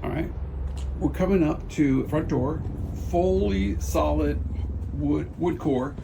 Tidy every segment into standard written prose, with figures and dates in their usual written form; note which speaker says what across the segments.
Speaker 1: All right, we're coming up to front door, fully solid wood core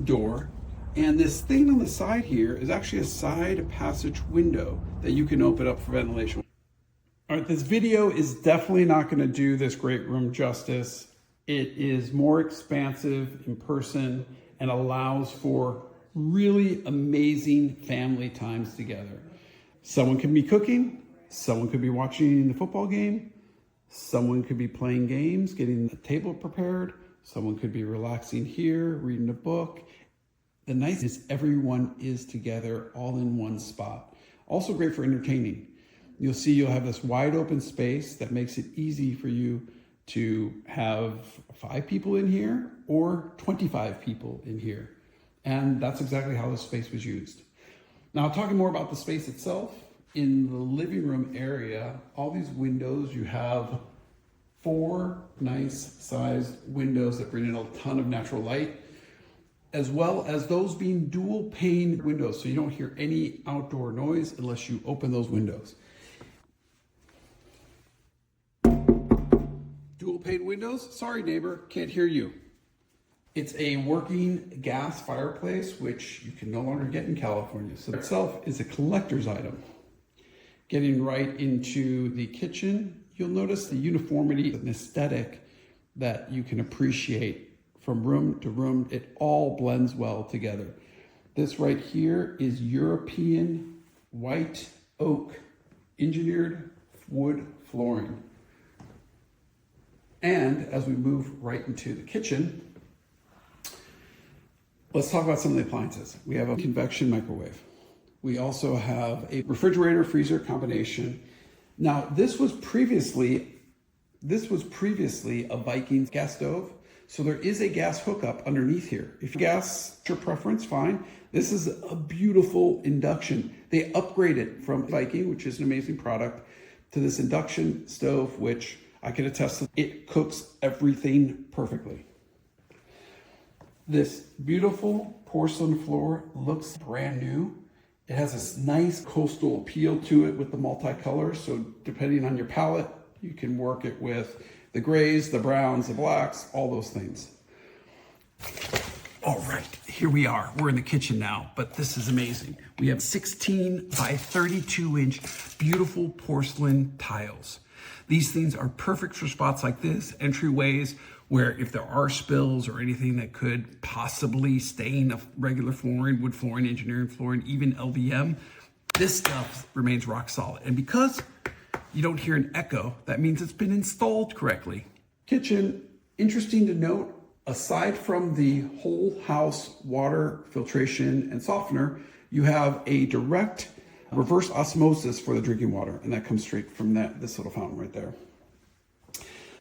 Speaker 1: door. And this thing on the side here is actually a side passage window that you can open up for ventilation. All right, this video is definitely not going to do this great room justice. It is more expansive in person and allows for really amazing family times together. Someone can be cooking, someone could be watching the football game, someone could be playing games, getting the table prepared, someone could be relaxing here, reading a book. The nice thing is everyone is together all in one spot. Also great for entertaining. You'll see you'll have this wide open space that makes it easy for you to have 5 people in here or 25 people in here. And that's exactly how this space was used. Now, talking more about the space itself, in the living room area, all these windows, you have 4 nice sized windows that bring in a ton of natural light, as well as those being dual pane windows. So you don't hear any outdoor noise unless you open those windows. Dual pane windows, sorry neighbor, can't hear you. It's a working gas fireplace, which you can no longer get in California. So itself is a collector's item. Getting right into the kitchen, you'll notice the uniformity and aesthetic that you can appreciate from room to room. It all blends well together. This right here is European white oak engineered wood flooring. And as we move right into the kitchen, let's talk about some of the appliances. We have a convection microwave. We also have a refrigerator freezer combination. Now, this was previously a Viking gas stove. So there is a gas hookup underneath here. If gas is your preference, fine. This is a beautiful induction. They upgraded from Viking, which is an amazing product, to this induction stove, which I can attest to. It cooks everything perfectly. This beautiful porcelain floor looks brand new. It has this nice coastal appeal to it with the multicolor. So depending on your palette, you can work it with the grays, the browns, the blacks, all those things. All right, here we are. We're in the kitchen now, but this is amazing. We have 16 by 32 inch beautiful porcelain tiles. These things are perfect for spots like this, entryways, where if there are spills or anything that could possibly stain a regular flooring, wood flooring, engineering flooring, even LVM, this stuff remains rock solid. And because you don't hear an echo, that means it's been installed correctly. Kitchen, interesting to note, aside from the whole house water filtration and softener, you have a direct reverse osmosis for the drinking water, and that comes straight from this little fountain right there.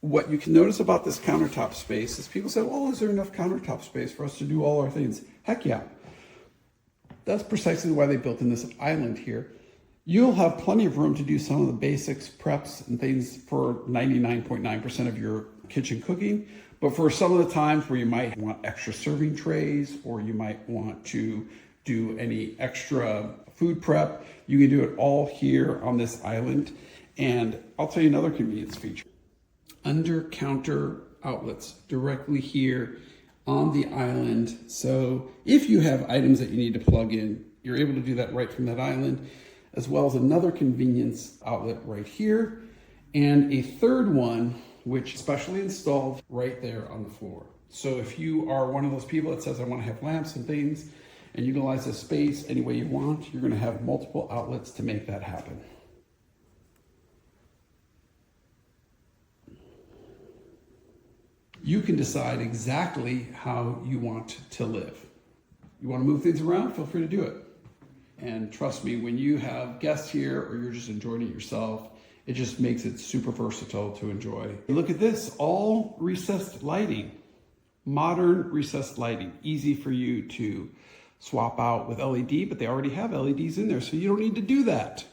Speaker 1: What you can notice about this countertop space is people say, well, is there enough countertop space for us to do all our things? Heck yeah. That's precisely why they built in this island here. You'll have plenty of room to do some of the basics, preps, and things for 99.9% of your kitchen cooking. But for some of the times where you might want extra serving trays, or you might want to do any extra food prep, you can do it all here on this island. And I'll tell you another convenience feature. Under counter outlets directly here on the island. So if you have items that you need to plug in, you're able to do that right from that island, as well as another convenience outlet right here, and a third one, which is specially installed right there on the floor. So if you are one of those people that says, I want to have lamps and things, and utilize this space any way you want, you're going to have multiple outlets to make that happen. You can decide exactly how you want to live. You want to move things around? Feel free to do it. And trust me, when you have guests here or you're just enjoying it yourself, it just makes it super versatile to enjoy. Look at this, all recessed lighting, modern recessed lighting, easy for you to swap out with LED, but they already have LEDs in there, so you don't need to do that.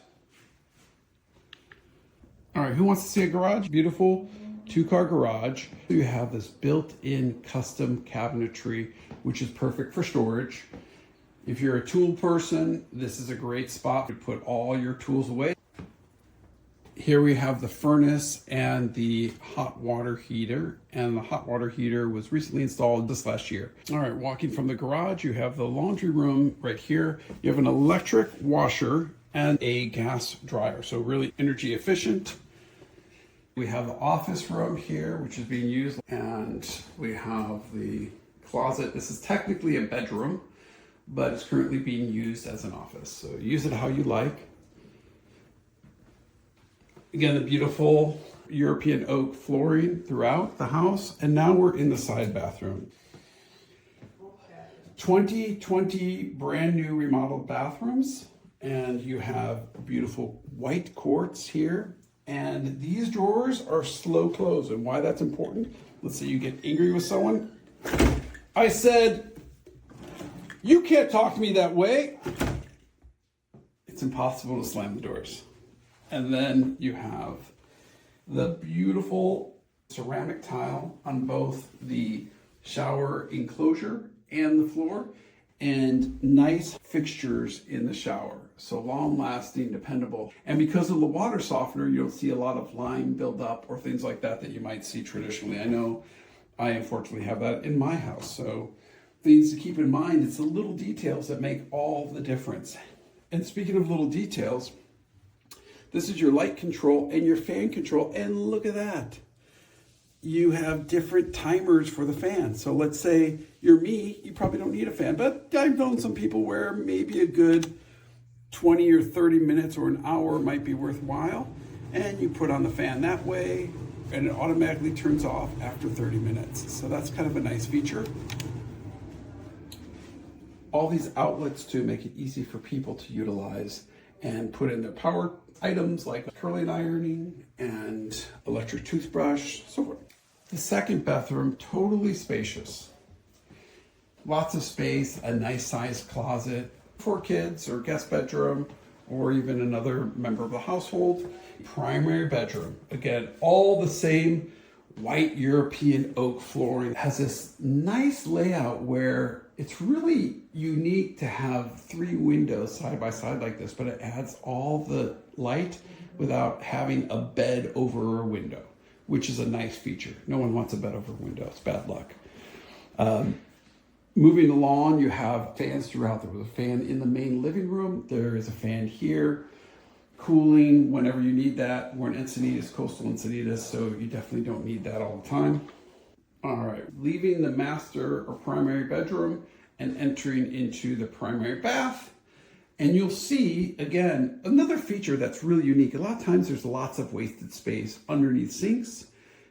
Speaker 1: All right, who wants to see a garage? Beautiful 2-car garage. You have this built-in custom cabinetry, which is perfect for storage. If you're a tool person, this is a great spot to put all your tools away. Here we have the furnace and the hot water heater, and the hot water heater was recently installed this last year. All right, walking from the garage, you have the laundry room right here. You have an electric washer and a gas dryer, so really energy efficient. We have the office room here, which is being used, and we have the closet. This is technically a bedroom, but it's currently being used as an office, so use it how you like. Again, the beautiful European oak flooring throughout the house. And now we're in the side bathroom. 2020 brand new remodeled bathrooms. And you have beautiful white quartz here. And these drawers are slow close. And why that's important, let's say you get angry with someone. I said, you can't talk to me that way. It's impossible to slam the doors. And then you have the beautiful ceramic tile on both the shower enclosure and the floor, and nice fixtures in the shower. So long lasting, dependable. And because of the water softener, you don't see a lot of lime buildup or things like that you might see traditionally. I know I unfortunately have that in my house. So things to keep in mind, it's the little details that make all the difference. And speaking of little details, this is your light control and your fan control. And look at that. You have different timers for the fan. So let's say you're me, you probably don't need a fan, but I've known some people where maybe a good 20 or 30 minutes or an hour might be worthwhile. And you put on the fan that way and it automatically turns off after 30 minutes. So that's kind of a nice feature. All these outlets to make it easy for people to utilize and put in their power items like curling ironing and electric toothbrush, so forth. The second bathroom, totally spacious. Lots of space, a nice sized closet for kids or guest bedroom, or even another member of the household. Primary bedroom, again, all the same white European oak flooring. It has this nice layout where it's really unique to have 3 windows side by side like this, but it adds all the light without having a bed over a window, which is a nice feature. No one wants a bed over a window, it's bad luck. Moving along, you have fans throughout. There was a fan in the main living room. There is a fan here, cooling whenever you need that. We're in Encinitas, coastal Encinitas, so you definitely don't need that all the time. All right, leaving the master or primary bedroom and entering into the primary bath. And you'll see, again, another feature that's really unique. A lot of times there's lots of wasted space underneath sinks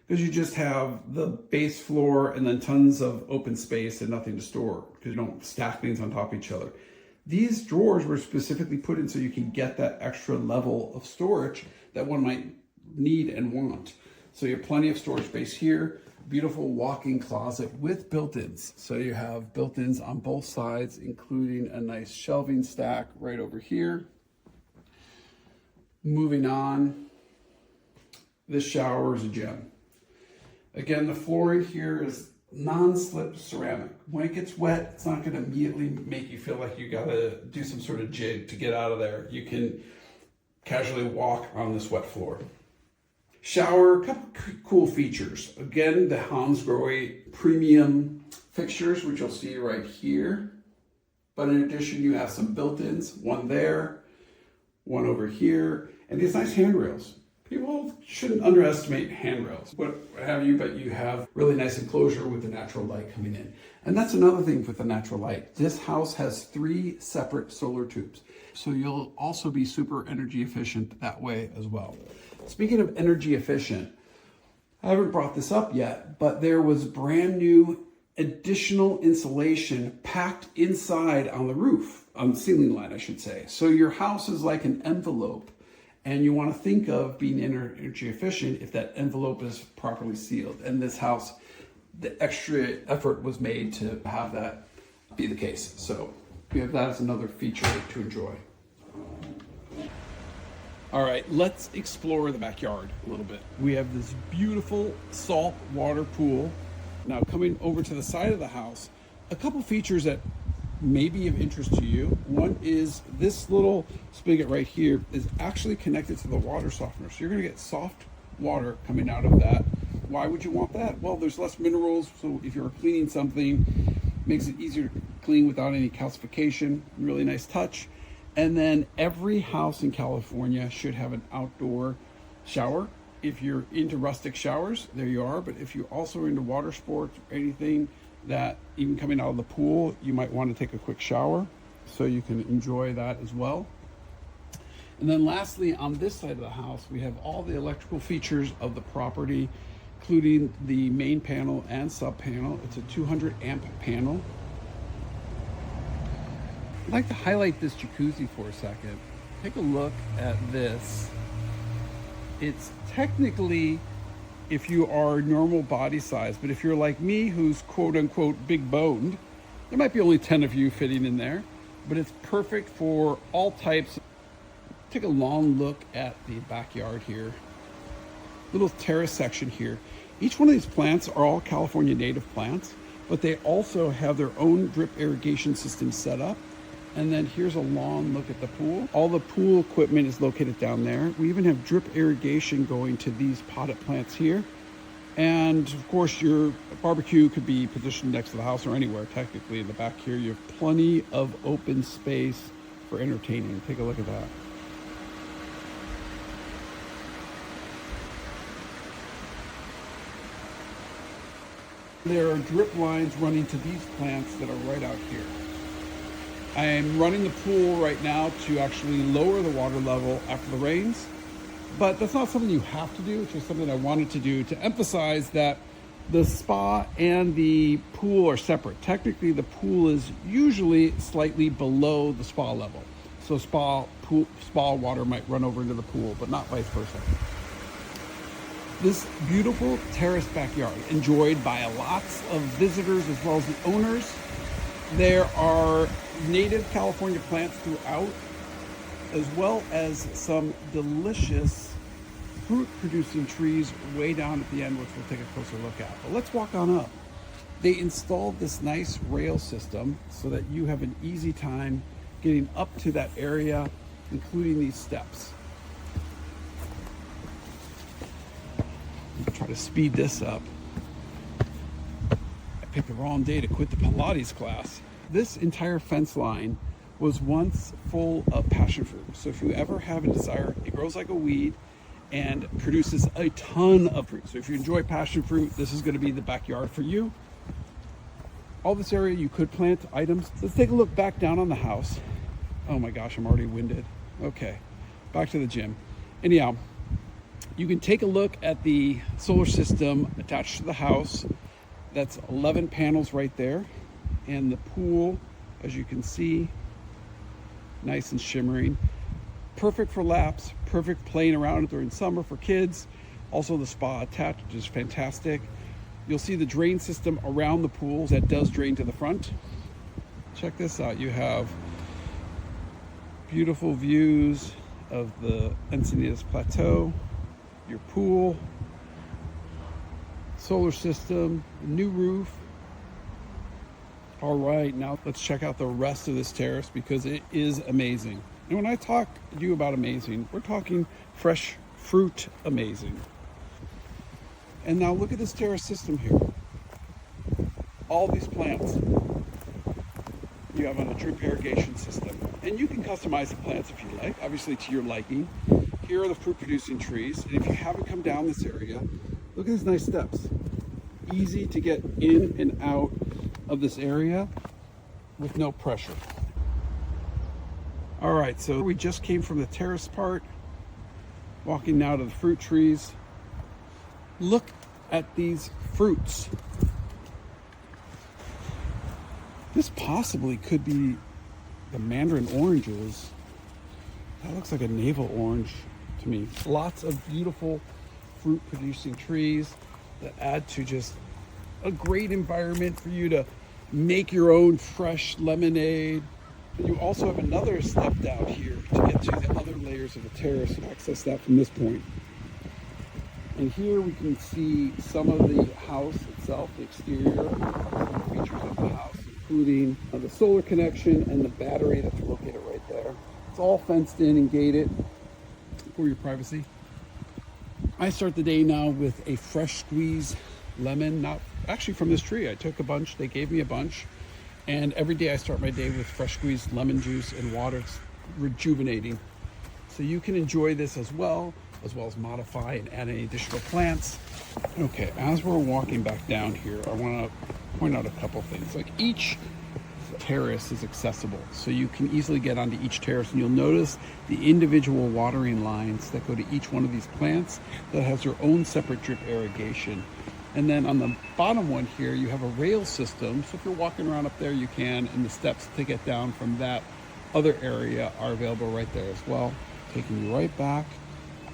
Speaker 1: because you just have the base floor and then tons of open space and nothing to store because you don't stack things on top of each other. These drawers were specifically put in so you can get that extra level of storage that one might need and want. So you have plenty of storage space here. Beautiful walk-in closet with built-ins. So you have built-ins on both sides, including a nice shelving stack right over here. Moving on, this shower is a gem. Again, the flooring here is non-slip ceramic. When it gets wet, it's not going to immediately make you feel like you got to do some sort of jig to get out of there. You can casually walk on this wet floor. Shower, a couple cool features. Again, the Hansgrohe premium fixtures, which you'll see right here. But in addition, you have some built-ins, one there, one over here, and these nice handrails. People shouldn't underestimate handrails, what have you, but you have really nice enclosure with the natural light coming in. And that's another thing with the natural light. This house has 3 separate solar tubes. So you'll also be super energy efficient that way as well. Speaking of energy efficient, I haven't brought this up yet, but there was brand new additional insulation packed inside on the roof, on the ceiling line, I should say. So your house is like an envelope, and you want to think of being energy efficient if that envelope is properly sealed. And this house, the extra effort was made to have that be the case. So we have that as another feature to enjoy. All right, let's explore the backyard a little bit. We have this beautiful salt water pool. Now coming over to the side of the house, a couple features that may be of interest to you. One is this little spigot right here is actually connected to the water softener. So you're gonna get soft water coming out of that. Why would you want that? Well, there's less minerals, so if you're cleaning something, it makes it easier to clean without any calcification. Really nice touch. And then every house in California should have an outdoor shower. If you're into rustic showers, there you are. But if you also are into water sports or anything that even coming out of the pool, you might want to take a quick shower. So you can enjoy that as well. And then lastly, on this side of the house, we have all the electrical features of the property, including the main panel and sub panel. It's a 200 amp panel. I'd like to highlight this jacuzzi for a second. Take a look at this. It's technically, if you are normal body size, but if you're like me, who's quote unquote big boned, there might be only 10 of you fitting in there, but it's perfect for all types. Take a long look at the backyard here. Little terrace section here. Each one of these plants are all California native plants, but they also have their own drip irrigation system set up. And then here's a long look at the pool. All the pool equipment is located down there. We even have drip irrigation going to these potted plants here. And of course, your barbecue could be positioned next to the house or anywhere. Technically, in the back here, you have plenty of open space for entertaining. Take a look at that. There are drip lines running to these plants that are right out here. I am running the pool right now to actually lower the water level after the rains, but that's not something you have to do. It's just something I wanted to do to emphasize that the spa and the pool are separate. Technically, the pool is usually slightly below the spa level. So spa water might run over into the pool, but not vice versa. This beautiful terrace backyard, enjoyed by lots of visitors as well as the owners. There are native California plants throughout, as well as some delicious fruit producing trees way down at the end, which we'll take a closer look at. But let's walk on up. They installed this nice rail system so that you have an easy time getting up to that area, including these steps. Try to speed this up. I picked the wrong day to quit the Pilates class. This entire fence line was once full of passion fruit. So if you ever have a desire, it grows like a weed and produces a ton of fruit. So if you enjoy passion fruit, this is going to be the backyard for you. All this area you could plant items. Let's take a look back down on the house. Oh my gosh, I'm already winded. Okay, back to the gym. Anyhow, you can take a look at the solar system attached to the house. That's 11 panels right there. And the pool, as you can see, nice and shimmering. Perfect for laps, perfect playing around during summer for kids. Also the spa attached, which is fantastic. You'll see the drain system around the pool that does drain to the front. Check this out. You have beautiful views of the Encinitas Plateau, your pool, solar system, new roof. All right, now let's check out the rest of this terrace because it is amazing. And when I talk to you about amazing, we're talking fresh fruit amazing. And now look at this terrace system here. All these plants you have on a drip irrigation system. And you can customize the plants if you like, obviously to your liking. Here are the fruit producing trees. And if you haven't come down this area, look at these nice steps. Easy to get in and out of this area with no pressure. All right, so we just came from the terrace part, walking now to the fruit trees. Look at these fruits. This possibly could be the mandarin oranges. That looks like a navel orange to me. Lots of beautiful fruit producing trees that add to just a great environment for you to make your own fresh lemonade. And you also have another step down here to get to the other layers of the terrace and access that from this point. And here we can see some of the house itself, the exterior, some features of the house. including the solar connection and the battery that's located right there. It's all fenced in and gated for your privacy. I start the day now with a fresh squeezed lemon, not actually from this tree. I took a bunch, they gave me a bunch. And every day I start my day with fresh squeezed lemon juice and water. It's rejuvenating. So you can enjoy this as well as modify and add any additional plants. Okay, as we're walking back down here, I want to point out a couple things. Like each terrace is accessible, so you can easily get onto each terrace, and you'll notice the individual watering lines that go to each one of these plants that has their own separate drip irrigation. And then on the bottom one here, you have a rail system. So if you're walking around up there, you can, and the steps to get down from that other area are available right there as well, taking you right back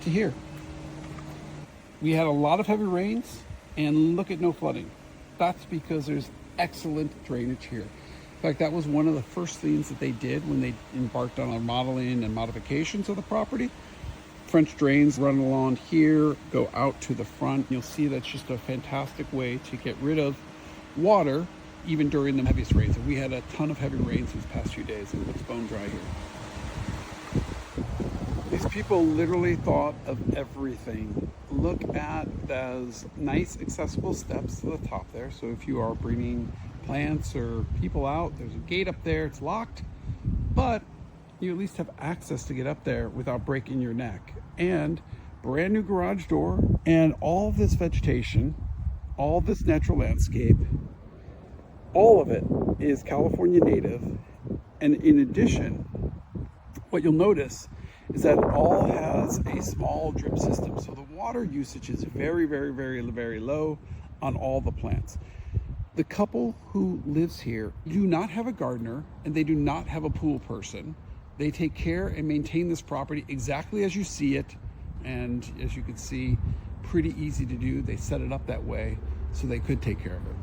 Speaker 1: to here. We had a lot of heavy rains, and look at no flooding. That's because there's excellent drainage here. In fact, that was one of the first things that they did when they embarked on our modeling and modifications of the property. French drains run along here, go out to the front. You'll see that's just a fantastic way to get rid of water, even during the heaviest rains. And we had a ton of heavy rains these past few days, and it looks bone dry here. These people literally thought of everything. Look at those nice accessible steps to the top there. So if you are bringing plants or people out, there's a gate up there, it's locked, but you at least have access to get up there without breaking your neck. And brand new garage door, and all this vegetation, all this natural landscape, all of it is California native. And in addition, what you'll notice is that it all has a small drip system. So the water usage is very, very, very, very low on all the plants. The couple who lives here do not have a gardener, and they do not have a pool person. They take care and maintain this property exactly as you see it. And as you can see, pretty easy to do. They set it up that way so they could take care of it.